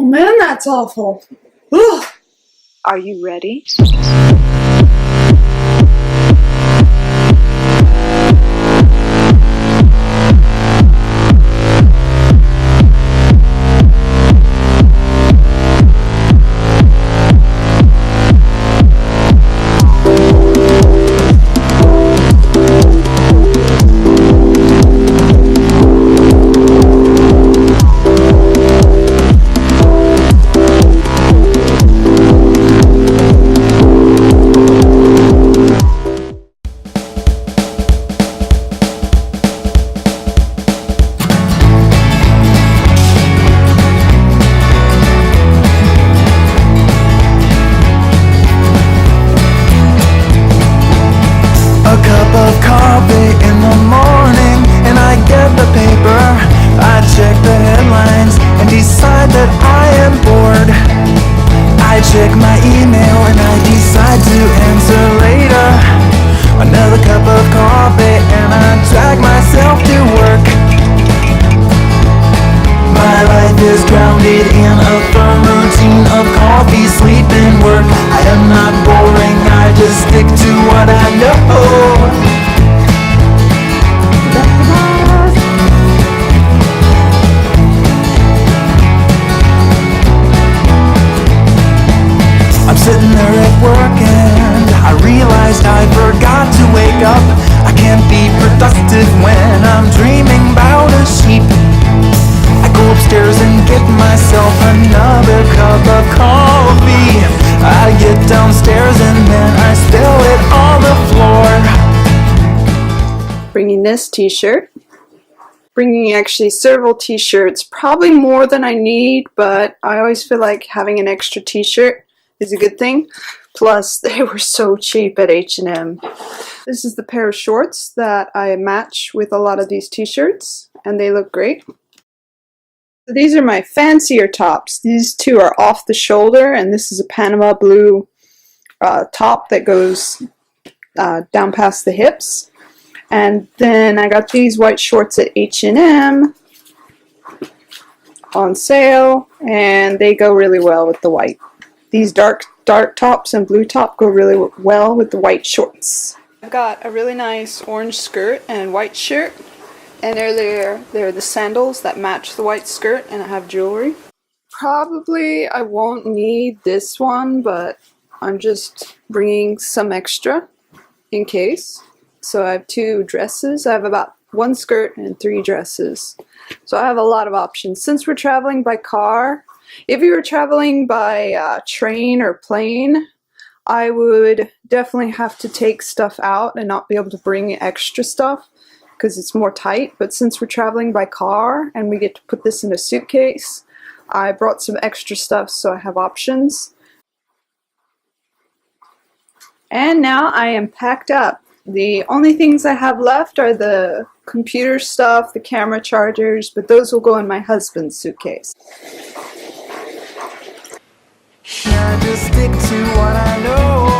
man, that's awful. Ugh. Are you ready? Check my email and I decide to answer later. Another cup of coffee and I drag myself to work. My life is grounded in a firm routine of coffee, sleep and work. I am not boring, I just stick to what I know. I'm sitting there at work and I realized I forgot to wake up. I can't be productive when I'm dreaming about a sheep. I go upstairs and get myself another cup of coffee. I get downstairs and then I spill it on the floor. Bringing this t-shirt. Bringing actually several t-shirts, probably more than I need, but I always feel like having an extra t-shirt is a good thing. Plus, they were so cheap at H&M. This is the pair of shorts that I match with a lot of these t-shirts, and they look great. So these are my fancier tops. These two are off the shoulder, and this is a Panama blue top that goes down past the hips. And then I got these white shorts at H&M on sale, and they go really well with the white. These dark tops and blue top go really well with the white shorts. I've got a really nice orange skirt and white shirt, and they're the sandals that match the white skirt, and I have jewelry. Probably I won't need this one, but I'm just bringing some extra in case. So I have 2 dresses. I have about 1 skirt and 3 dresses. So I have a lot of options. Since we're traveling by car, if you were traveling by train or plane, I would definitely have to take stuff out and not be able to bring extra stuff because it's more tight. But since we're traveling by car and we get to put this in a suitcase, I brought some extra stuff so I have options. And now I am packed up. The only things I have left are the computer stuff, the camera chargers, but those will go in my husband's suitcase. I just stick to what I know.